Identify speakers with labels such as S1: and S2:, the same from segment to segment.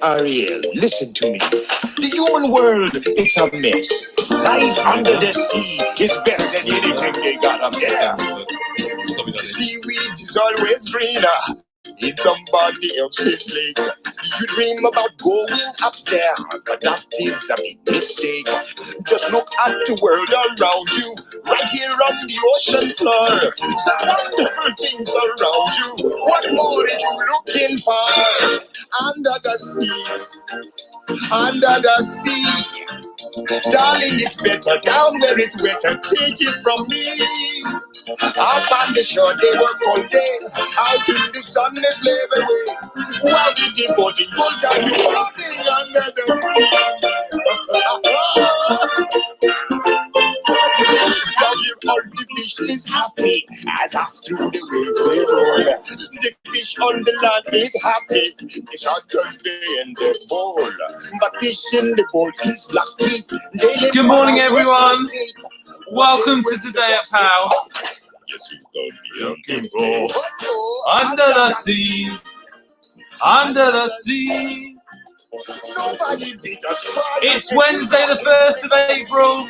S1: Ariel, listen to me. The human world, it's a mess. Life under the sea is better than anything they got up there. Seaweed is always greener in somebody else's lake. You dream about going up there, but that is a big mistake. Just look at the world around you, right here on the ocean floor. Such wonderful things around you. What more are you looking for? Under the sea, under the sea. Darling, it's better down where it's wetter. Take it from me. Up on the shore, they work all day. Out in the sun, they slave away. While the devoting full time, you floating under the sea. All the fish is happy as after the waves they roll. The fish on the land ain't happy. The sharkers they in the bowl, but fish in the bowl is lucky.
S2: Good morning, everyone. Welcome to Today at POW. Under the sea, under the sea. It's Wednesday, the 1st of April.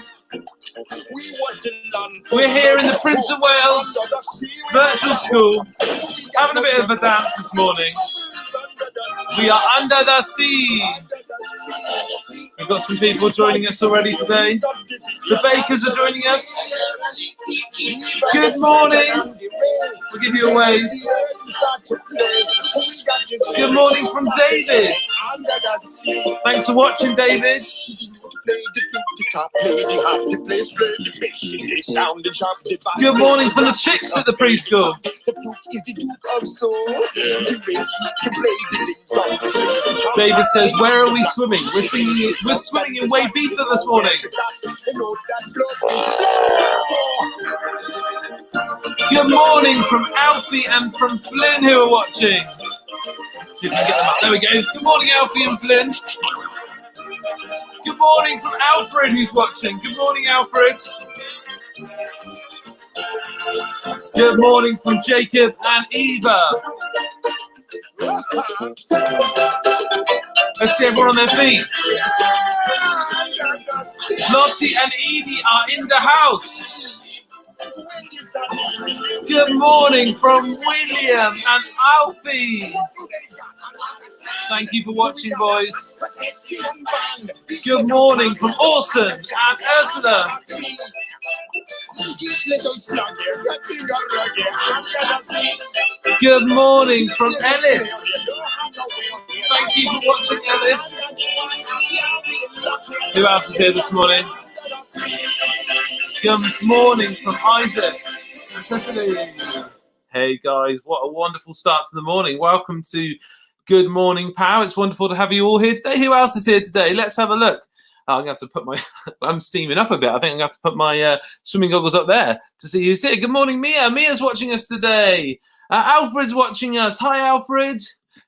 S2: We're here in the Prince of Wales Virtual School, having a bit of a dance this morning. We are under the sea. We've got some people joining us already today. The bakers are joining us. Good morning. We'll give you a wave. Good morning from David. Thanks for watching, David. Good morning from the chicks at the preschool. David says, where are we swimming? We're swimming in Ibiza this morning. Good morning from Alfie and from Flynn who are watching. See if we can get them up. There we go. Good morning, Alfie and Flynn. Good morning from Alfred who's watching. Good morning, Alfred. Good morning from Jacob and Eva. Let's see everyone on their feet. Lottie and Edie are in the house. Good morning from William and Alfie. Thank you for watching, boys. Good morning from Orson and Ursula. Good morning from Ellis. Thank you for watching, Ellis. Who else is here this morning? Good morning from Isaac and Cecily. Hey guys, what a wonderful start to the morning. Welcome to Good Morning POW. It's wonderful to have you all here today. Who else is here today? Let's have a look. I'm going to have to put my, I'm steaming up a bit. I think I'm going to have to put my swimming goggles up there to see who's here. Good morning, Mia. Mia's watching us today. Alfred's watching us. Hi, Alfred.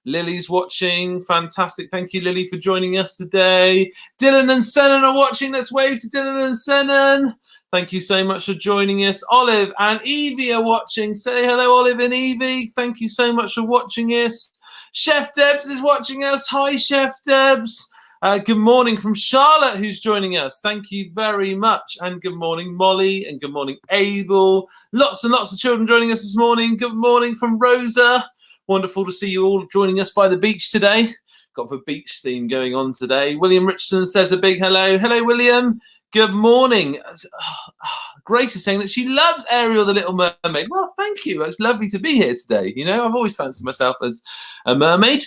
S2: Lily's watching. Fantastic. Thank you, Lily, for joining us today. Dylan and Senan are watching. Let's wave to Dylan and Senan. Thank you so much for joining us. Olive and Evie are watching. Say hello, Olive and Evie. Thank you so much for watching us. Chef Debs is watching us. Hi, Chef Debs. Good morning from Charlotte, who's joining us. Thank you very much. And good morning, Molly. And good morning, Abel. Lots and lots of children joining us this morning. Good morning from Rosa. Wonderful to see you all joining us by the beach today. Got the beach theme going on today. William Richardson says a big hello. Hello, William. Good morning. Grace is saying that she loves Ariel the Little Mermaid. Well, thank you. It's lovely to be here today. You know, I've always fancied myself as a mermaid.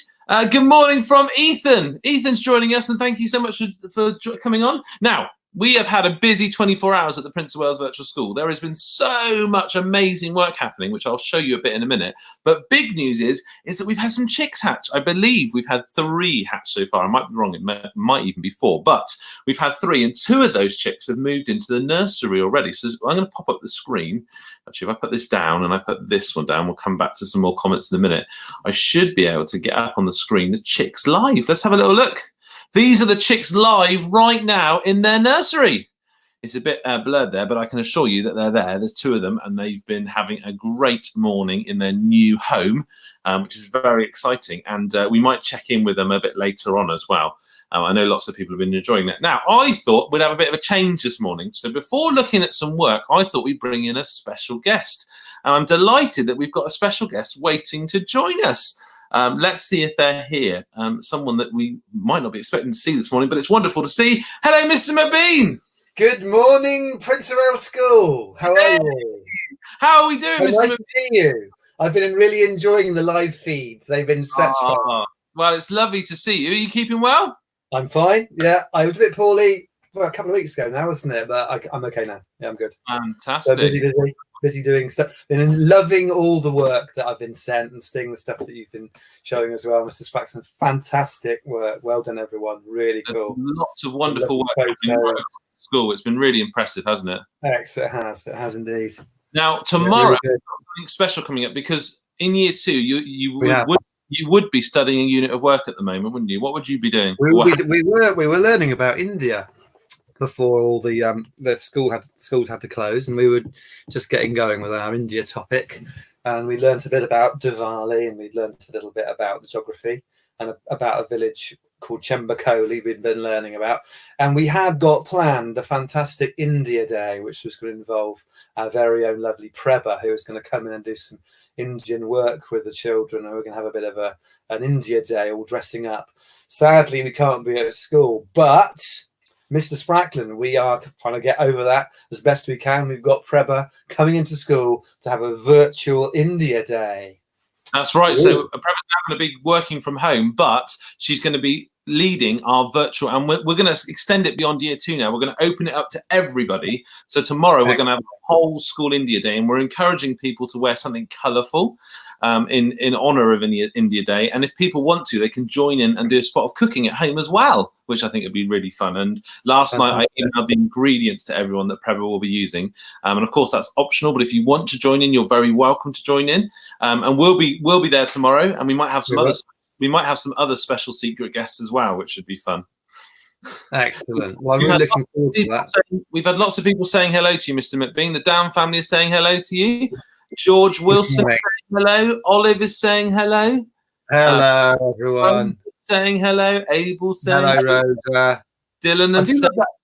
S2: Good morning from Ethan. Ethan's joining us, and thank you so much for coming on. Now, we have had a busy 24 hours at the Prince of Wales Virtual School. There has been so much amazing work happening, which I'll show you a bit in a minute. But big news is that we've had some chicks hatch. I believe we've had 3 hatch so far. I might be wrong. It might even be 4. But we've had 3, and 2 of those chicks have moved into the nursery already. So I'm going to pop up the screen. Actually, if I put this down and I put this one down, we'll come back to some more comments in a minute. I should be able to get up on the screen the chicks live. Let's have a little look. These are the chicks live right now in their nursery. It's a bit blurred there, but I can assure you that they're there. There's two of them, and they've been having a great morning in their new home, which is very exciting. And we might check in with them a bit later on as well. I know lots of people have been enjoying that. Now, I thought we'd have a bit of a change this morning. So before looking at some work, I thought we'd bring in a special guest. And I'm delighted that we've got a special guest waiting to join us. Let's see if they're here. Someone that we might not be expecting to see this morning, but it's wonderful to see. Hello, Mr McBean.
S3: Good morning, Prince of Wales School. How are you?
S2: How are we doing, Mr.
S3: Nice to see you. I've been really enjoying the live feeds. They've been such fun.
S2: Well, it's lovely to see you. Are you keeping well? I'm
S3: fine. Yeah, I was a bit poorly for a couple of weeks ago now, wasn't it? But I'm okay now. Yeah, I'm good.
S2: Fantastic.
S3: So busy doing stuff. Been loving all the work that I've been sent and seeing the stuff that you've been showing as well, Mr. Spracklen. Fantastic work. Well done, everyone. Really cool.
S2: Lots of wonderful work happening at school. It's been really impressive, hasn't it?
S3: Excellent. It has indeed.
S2: Now, tomorrow, something special coming up, because in year 2, you would be studying a unit of work at the moment, wouldn't you? What would you be doing?
S3: We were learning about India before all the schools had to close, and we were just getting going with our India topic. And we learnt a bit about Diwali, and we learnt a little bit about the geography and about a village called Chembakoli we'd been learning about. And we had got planned a fantastic India Day, which was going to involve our very own lovely Preba, who was going to come in and do some Indian work with the children, and we're going to have a bit of an India Day, all dressing up. Sadly, we can't be at school, but Mr. Spracklen, we are trying to get over that as best we can. We've got Preba coming into school to have a virtual India Day.
S2: That's right. Ooh. So Preba's now going to be working from home, but she's going to be leading our virtual, and we're going to extend it beyond year 2 now. We're going to open it up to everybody. So tomorrow we're going to have a whole school India Day, and we're encouraging people to wear something colourful in honour of India Day. And if people want to, they can join in and do a spot of cooking at home as well, which I think would be really fun. And last night I emailed the ingredients to everyone that Preba will be using, and of course that's optional. But if you want to join in, you're very welcome to join in. And we'll be there tomorrow, and we might have some other special secret guests as well, which should be fun.
S3: Excellent. Well, I'm really looking forward to that.
S2: We've had lots of people saying hello to you, Mr. McBean. The Down family is saying hello to you. George Wilson saying hello. Olive is saying hello.
S3: Hello, everyone.
S2: Saying hello. Abel saying
S3: hello. Rosa.
S2: Dylan and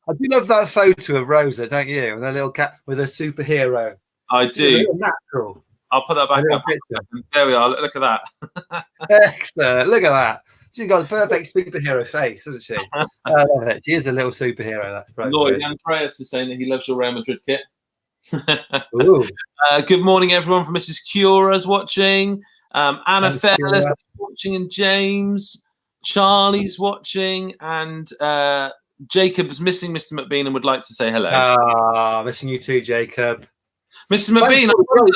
S3: I do love that photo of Rosa, don't you? And a little cat with a superhero.
S2: I do.
S3: Natural.
S2: I'll put that back up. There we are. Look at that.
S3: Excellent. Look at that. She's got a perfect superhero face, hasn't she? I love it. She is a little superhero.
S2: Lloyd Andreas is saying that he loves your Real Madrid kit. Good morning, everyone from Mrs. Cura's watching. Anna Fairless is watching, and James. Charlie's watching, and Jacob's missing Mr. McBean and would like to say hello.
S3: Missing you too, Jacob.
S2: Mr. McBean,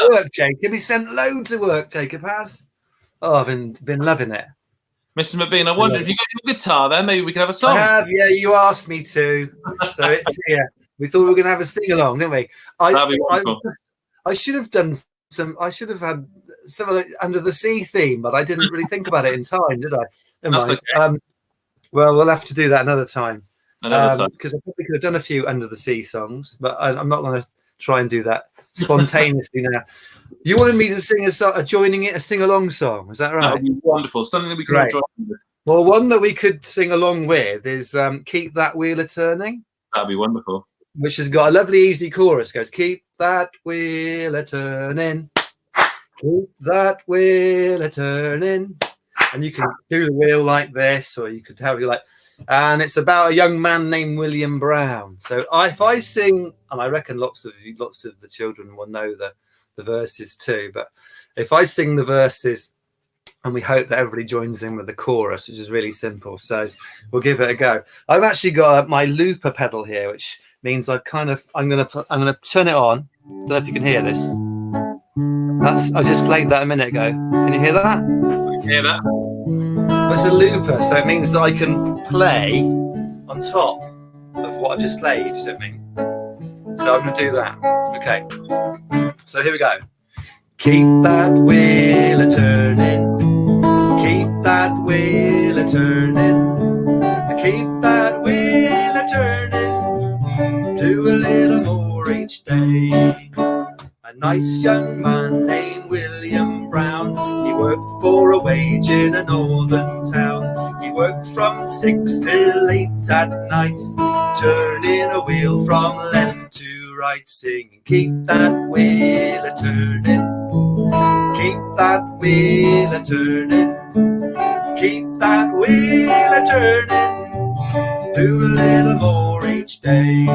S3: work, Jacob. He sent loads of work, Jacob has. Oh, I've been loving it.
S2: Mr. McBean, I wonder if you got your guitar there, maybe we could have a song.
S3: I have, yeah, you asked me to. So it's here. We thought we were going to have a sing-along, didn't we?
S2: That'd be wonderful.
S3: I should have done I should have had some of the Under the Sea theme, but I didn't really think about it in time, did I?
S2: Okay.
S3: Well, we'll have to do that another time. Because I probably could have done a few Under the Sea songs, but I'm not going to try and do that spontaneously now. You wanted me to sing joining it a sing-along song, is that right?
S2: That would be wonderful. Something that we could enjoy.
S3: Well, one that we could sing along with is Keep That Wheel A-Turning.
S2: That'd be wonderful.
S3: Which has got a lovely easy chorus. It goes, keep that wheel a-turning. Keep that wheel a-turning. And you can do the wheel like this, or you could have it like, and it's about a young man named William Brown. So if I sing, and I reckon lots of the children will know the verses too, but if I sing the verses, and we hope that everybody joins in with the chorus, which is really simple. So we'll give it a go. I've actually got my looper pedal here, which means I'm gonna turn it on. Don't know if you can hear this. I just played that a minute ago. Can you hear that?
S2: I can hear that.
S3: It's a looper, so it means that I can play on top of what I just played. You see what I mean? So I'm gonna do that. Okay. So here we go. Keep that wheel a-turning. Keep that wheel a-turning. Keep that wheel a-turning. do a little more each day. A nice young man named William Brown, he worked for a wage in a northern town. He worked from 6 till 8 at night, turning a wheel from left to right, singing, keep that wheel a-turning, keep that wheel a-turning, keep that wheel a-turning, do a little more each day.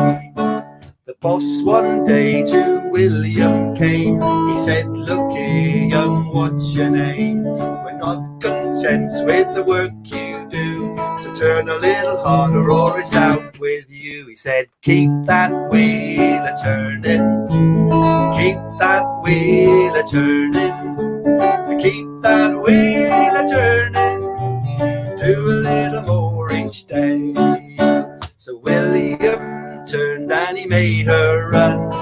S3: The boss one day to William came. He said, look here, young, what's your name? We're not content with the work you do, so turn a little harder or it's out with you. He said, keep that wheel a-turning, keep that wheel a-turning, keep that wheel a-turning, do a little more each day. So William turned and he made her run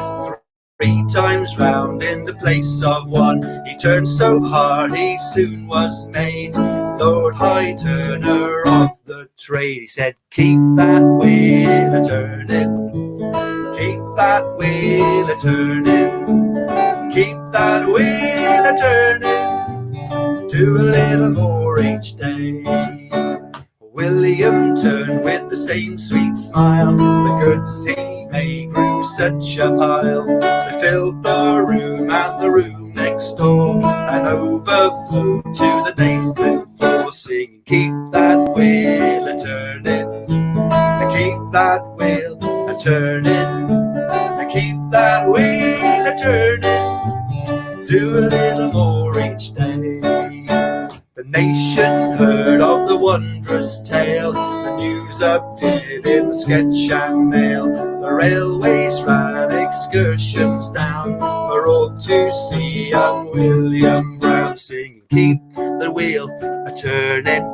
S3: 3 times round in the place of 1. He turned so hard he soon was made Lord High Turner of the trade. He said, keep that wheel a-turning, keep that wheel a-turning, keep that wheel a-turning, do a little more each day. William turned with the same sweet smile. The goods he made grew such a pile. They filled the room and the room next door, and overflowed to the nascent floor, singing, keep that wheel a-turning, keep that wheel a-turning, keep that wheel a-turning, do a little more each day. The nation heard of the wondrous tale. The news appeared in the sketch and mail. The railways ran excursions down for all to see young William Brown, singing, keep the wheel a-turning,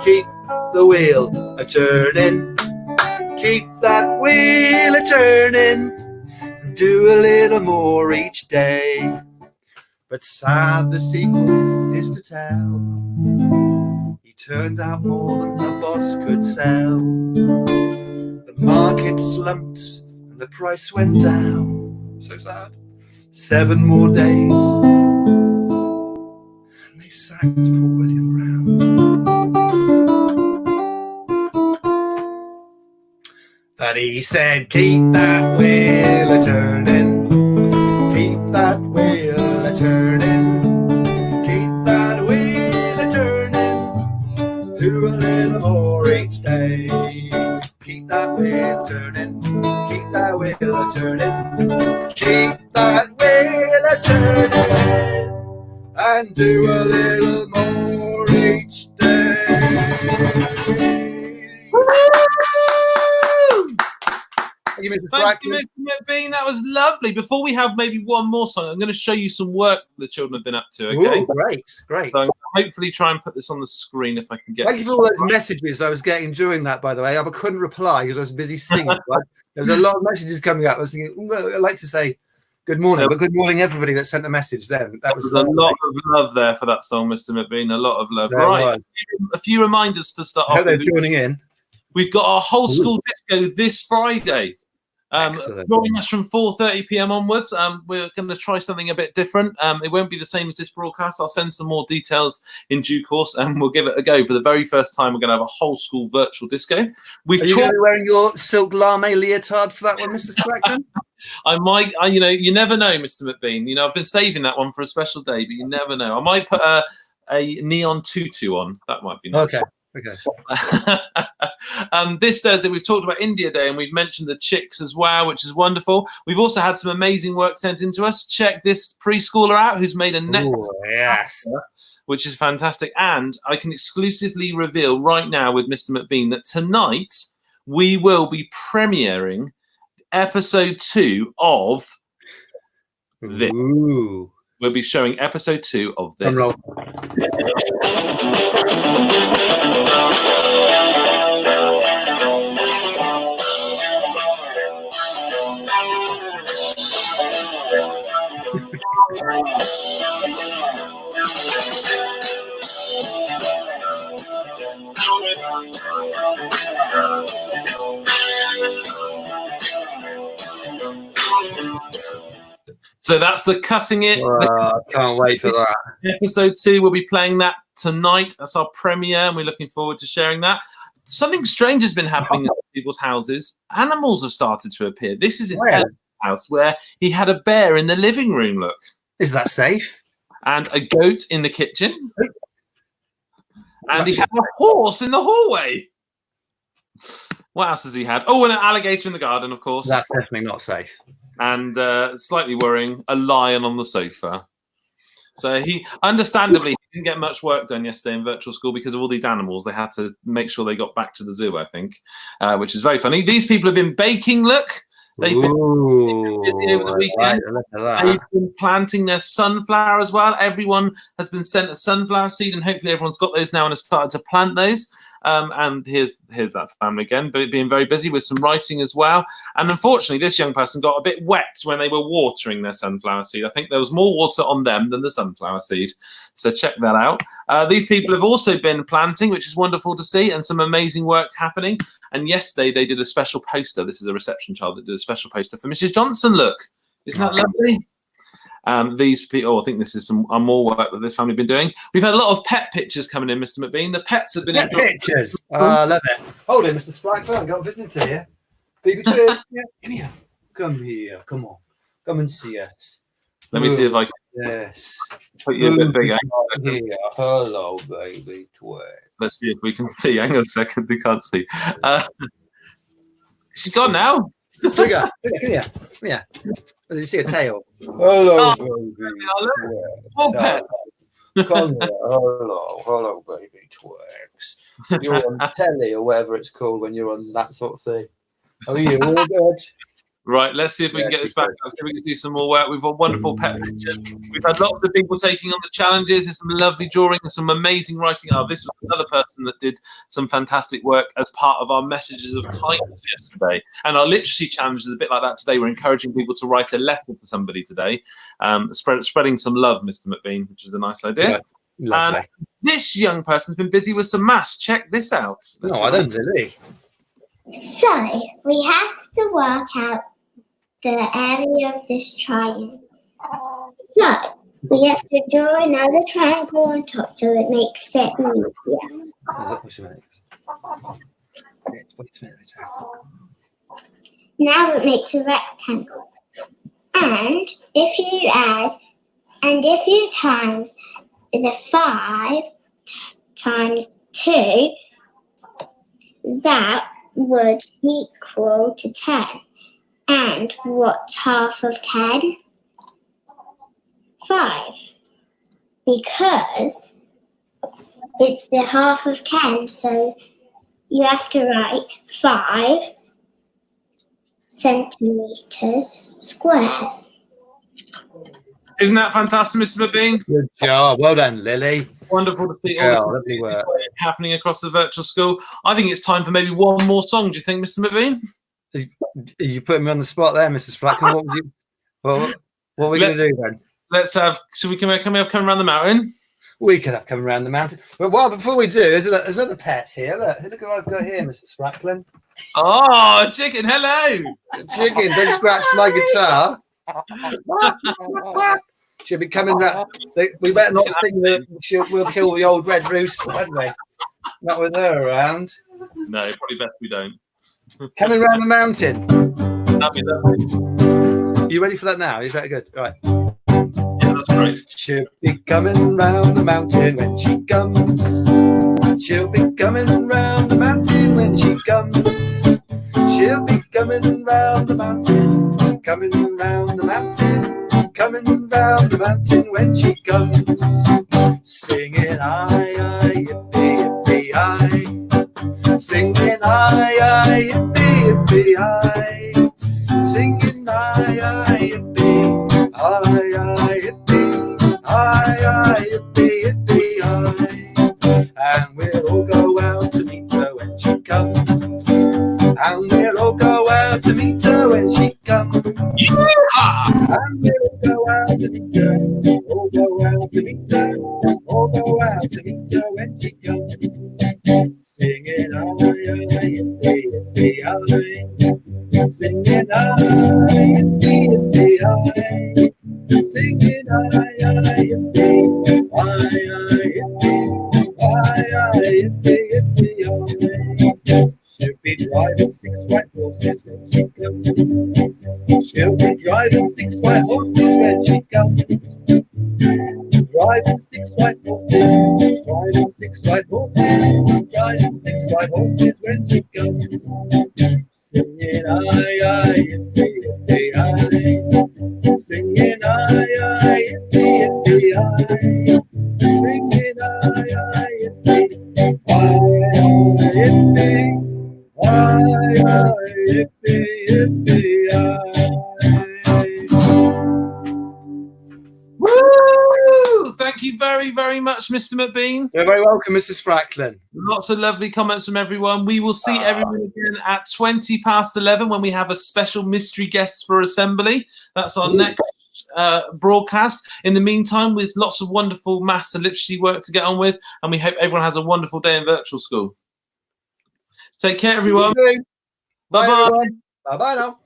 S3: keep the wheel a-turning, keep that wheel a-turning, do a little more each day. But sad the sequel is to tell, he turned out more than the boss could sell. The market slumped and the price went down. So sad. 7 more days and they sacked poor William Brown. But he said, keep that wheel a-turning, keep that wheel a-turning, keep that wheel a-turning, do a little more each day. Keep that wheel a-turning, keep that wheel a-turning, keep that wheel a-turning, and do a little more each day. Thank you, Mr.
S2: Thank you,
S3: Spracklen.
S2: Mr. McBean. That was lovely. Before we have maybe one more song, I'm going to show you some work the children have been up to, okay?
S3: Ooh, great.
S2: So I'm going to hopefully try and put this on the screen if I can get
S3: Thank you for all those messages I was getting during that, by the way. I couldn't reply because I was busy singing. Right? There was a lot of messages coming up. I was thinking, I'd like to say good morning, but good morning, everybody that sent a message then. That was
S2: a lot of love there for that song, Mr. McBean. A lot of love.
S3: There
S2: right. A few reminders to start off.
S3: They're joining in.
S2: We've got our whole school disco this Friday. Joining us from 4:30 p.m. onwards. We're going to try something a bit different. It won't be the same as this broadcast. I'll send some more details in due course, and we'll give it a go. For the very first time, we're going to have a whole school virtual disco. Are
S3: you going to be wearing your silk lame leotard for that one, Mr. Spracklen?
S2: I might. You never know, Mr. McBean. I've been saving that one for a special day, but you never know. I might put a neon tutu on. That might be nice.
S3: Okay.
S2: This Thursday we've talked about India Day and we've mentioned the chicks as well, which is wonderful. We've also had some amazing work sent into us. Check this preschooler out who's made a necklace, which is fantastic. And I can exclusively reveal right now with Mr. McBean that tonight we will be premiering episode 2 of this.
S3: Ooh.
S2: We'll be showing episode 2 of this. So that's the Cutting It.
S3: I can't wait for that.
S2: Episode 2, we'll be playing that tonight. That's our premiere, and we're looking forward to sharing that. Something strange has been happening in people's houses. Animals have started to appear. This is in Ellen's house, where he had a bear in the living room, look.
S3: Is that safe?
S2: And a goat in the kitchen. And he had a horse in the hallway. What else has he had? Oh, and an alligator in the garden, of course.
S3: That's definitely not safe.
S2: And slightly worrying, a lion on the sofa. So he, understandably, didn't get much work done yesterday in virtual school because of all these animals. They had to make sure they got back to the zoo, I think, which is very funny. These people have been baking, look. They've been busy over the weekend. They've been planting their sunflower as well. Everyone has been sent a sunflower seed, and hopefully everyone's got those now and has started to plant those. And here's that family again, being very busy with some writing as well. And unfortunately, this young person got a bit wet when they were watering their sunflower seed. I think there was more water on them than the sunflower seed. So check that out. These people have also been planting, which is wonderful to see, and some amazing work happening. And yesterday they did a special poster. This is a reception child that did a special poster for Mrs. Johnson. Look, isn't that lovely? These people, I think this is some more work that this family have been doing. We've had a lot of pet pictures coming in, Mr. McBean. The pets have been
S3: pet pictures. I love it. Hold it, Mr. Spracklen. I've got a visitor here. Baby Twig. Come here. Come here. Come on. Come and see us.
S2: Let me see if I can.
S3: Yes.
S2: Put you a bit bigger.
S3: Here. Hello, baby Twig.
S2: Let's see if we can see. Hang on a second. They can't see. She's gone now.
S3: Trigger. Come here. Come here. Did you see a tail? Hello, baby.
S2: Oh, pet.
S3: Come here. Hello, baby Twigs. You're on telly or whatever it's called when you're on that sort of thing. Are you all good?
S2: Right, let's see if we can get this back up so we can see some more work. We've got wonderful pet pictures. We've had lots of people taking on the challenges. There's some lovely drawing and some amazing writing. Oh, this was another person that did some fantastic work as part of our messages of kindness yesterday. And our literacy challenge is a bit like that today. We're encouraging people to write a letter to somebody today, spreading some love, Mr. McBean, which is a nice idea.
S3: Yeah,
S2: and this young person's been busy with some maths. Check this out.
S3: No, I don't really.
S4: So, we have to work out the area of this triangle. So, we have to draw another triangle on top so it makes it easier. Now it makes a rectangle. And if you add, and if you times the 5 times 2, that would equal to 10. And what's half of 10? 5. Because it's the half of 10, so you have to write 5 centimeters square.
S2: Isn't that fantastic, Mr. McBean?
S3: Good job. Well done, Lily.
S2: Wonderful to see all this work happening across the virtual school. I think it's time for maybe one more song. Do you think, Mr. McBean?
S3: You put me on the spot there, Mr. Spracklen. What are we going to do then?
S2: Let's have. So can we have Come Around the Mountain?
S3: We could have Come Around the Mountain. But before we do, there's another pet here. Look what I've got here, Mr. Spracklen.
S2: Oh, chicken! Hello,
S3: chicken. Don't scratch my guitar. She'll be coming round. We better not sing we'll kill the old red rooster, won't we? Not with her around.
S2: No, probably best we don't.
S3: Coming round the mountain.
S2: That'd be lovely.
S3: You ready for that now? Is that good? Right.
S2: Yeah, that's great.
S3: She'll be coming round the mountain when she comes. She'll be coming round the mountain when she comes. She'll be coming round the mountain, coming round the mountain, coming round the mountain when she comes. Singing aye, aye, yippee, yippee, aye. Singing aye, aye, yippee, yippee, aye. Singing aye, aye, yippee, aye, aye, yippee, aye, aye, yippee, yippee, aye. And we'll all go out to meet her when she comes. And we'll all go out to meet her when she comes. And we'll go out to meet her. All go out to meet her. All go out to meet her when she comes. Singing aye, aye, yippee, yippee, aye. Singing aye, yippee, yippee, aye.
S5: be driving 6 white horses when she comes. She'll be driving 6 white horses when she comes. Driving 6 white horses, driving 6 white horses, driving 6 white horses when she comes. Singing aye aye yippee yippee aye, singing aye aye yippee yippee aye, singing aye aye yippee aye yippee aye yippee yippee aye.
S2: Woo! Thank you very, very much, Mr. McBean.
S3: You're very welcome, Mr. Spracklen.
S2: Lots of lovely comments from everyone. We will see everyone again at 11:20 when we have a special mystery guest for assembly. That's our next broadcast. In the meantime, with lots of wonderful maths and literacy work to get on with, and we hope everyone has a wonderful day in virtual school. Take care, everyone.
S3: Bye
S2: Bye-bye.
S3: bye now.